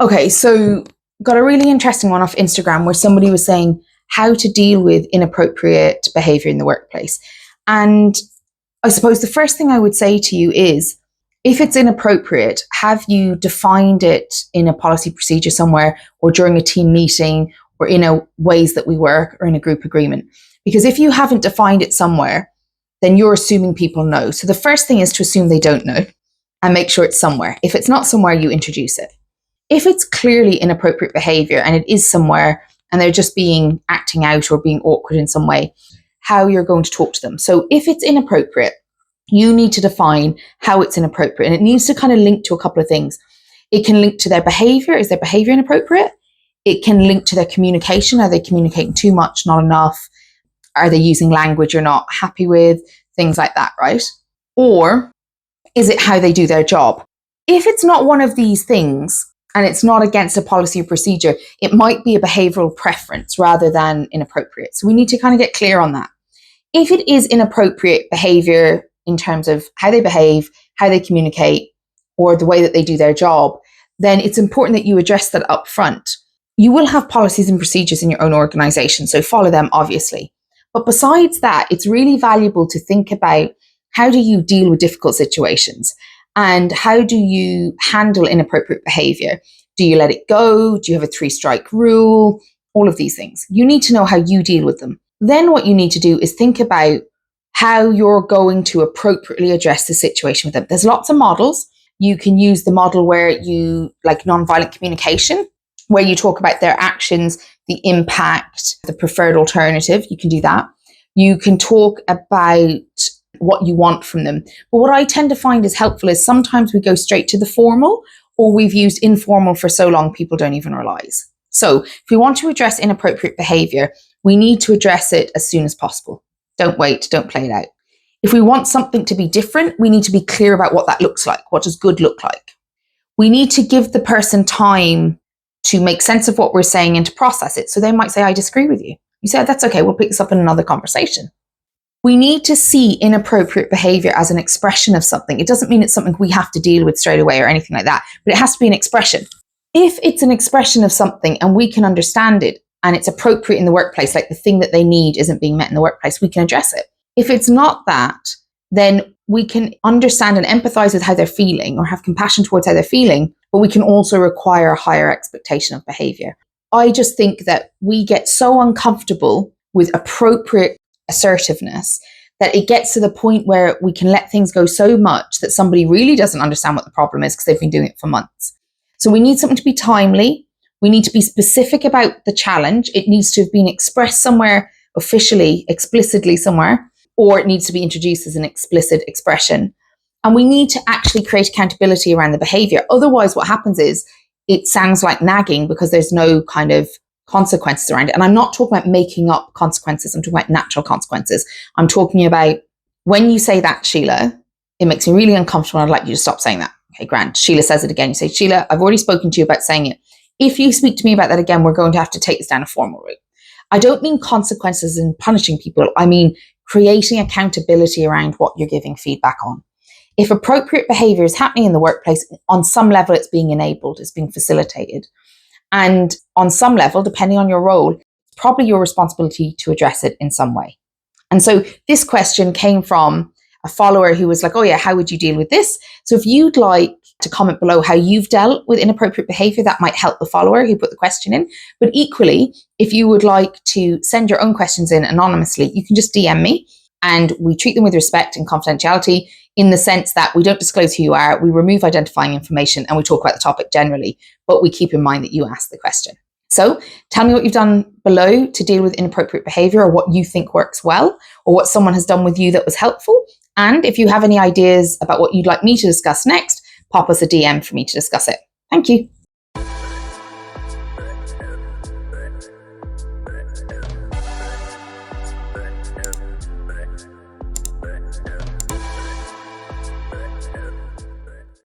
Okay, so got a really interesting one off Instagram where somebody was saying how to deal with inappropriate behavior in the workplace. And I suppose the first thing I would say to you is, if it's inappropriate, have you defined it in a policy procedure somewhere or during a team meeting or in a ways that we work or in a group agreement? Because if you haven't defined it somewhere, then you're assuming people know. So the first thing is to assume they don't know and make sure it's somewhere. If it's not somewhere, you introduce it. If it's clearly inappropriate behavior and it is somewhere and they're just acting out or being awkward in some way, how you're going to talk to them. So if it's inappropriate, you need to define how it's inappropriate. And it needs to kind of link to a couple of things. It can link to their behavior. Is their behavior inappropriate? It can link to their communication. Are they communicating too much, not enough? Are they using language you're not happy with? Things like that, right? Or is it how they do their job? If it's not one of these things and it's not against a policy or procedure, it might be a behavioral preference rather than inappropriate. So we need to kind of get clear on that. If it is inappropriate behavior in terms of how they behave, how they communicate, or the way that they do their job, then it's important that you address that up front. You will have policies and procedures in your own organization, so follow them, obviously. But besides that, it's really valuable to think about, how do you deal with difficult situations? And how do you handle inappropriate behavior? Do you let it go? Do you have a 3-strike rule? All of these things. You need to know how you deal with them. Then what you need to do is think about how you're going to appropriately address the situation with them. There's lots of models. You can use the model where like nonviolent communication, where you talk about their actions, the impact, the preferred alternative. You can do that. You can talk about what you want from them. But what I tend to find is helpful is sometimes we go straight to the formal, or we've used informal for so long people don't even realize. So if we want to address inappropriate behavior, we need to address it as soon as possible. Don't wait, don't play it out. If we want something to be different, we need to be clear about what that looks like. What does good look like? We need to give the person time to make sense of what we're saying and to process it. So they might say, I disagree with you. You say, that's okay, we'll pick this up in another conversation. We need to see inappropriate behavior as an expression of something. It doesn't mean it's something we have to deal with straight away or anything like that, but it has to be an expression. If it's an expression of something and we can understand it and it's appropriate in the workplace, like the thing that they need isn't being met in the workplace, we can address it. If it's not that, then we can understand and empathize with how they're feeling or have compassion towards how they're feeling, but we can also require a higher expectation of behavior. I just think that we get so uncomfortable with appropriate assertiveness that it gets to the point where we can let things go so much that somebody really doesn't understand what the problem is because they've been doing it for months. So we need something to be timely. We need to be specific about the challenge. It needs to have been expressed somewhere officially, explicitly somewhere, or it needs to be introduced as an explicit expression. And we need to actually create accountability around the behavior. Otherwise, what happens is it sounds like nagging because there's no kind of consequences around it. And I'm not talking about making up consequences. I'm talking about natural consequences. I'm talking about, when you say that, Sheila, it makes me really uncomfortable. I'd like you to stop saying that. Okay, Grant. Sheila says it again. You say, Sheila, I've already spoken to you about saying it. If you speak to me about that again, we're going to have to take this down a formal route. I don't mean consequences and punishing people. I mean creating accountability around what you're giving feedback on. If appropriate behavior is happening in the workplace, on some level it's being enabled, it's being facilitated. And on some level, depending on your role, it's probably your responsibility to address it in some way. And so this question came from a follower who was like, oh yeah, how would you deal with this? So if you'd like to comment below how you've dealt with inappropriate behavior, that might help the follower who put the question in. But equally, if you would like to send your own questions in anonymously, you can just DM me, and we treat them with respect and confidentiality, in the sense that we don't disclose who you are, we remove identifying information, and we talk about the topic generally, but we keep in mind that you asked the question. So tell me what you've done below to deal with inappropriate behavior, or what you think works well, or what someone has done with you that was helpful. And if you have any ideas about what you'd like me to discuss next, pop us a DM for me to discuss it. Thank you.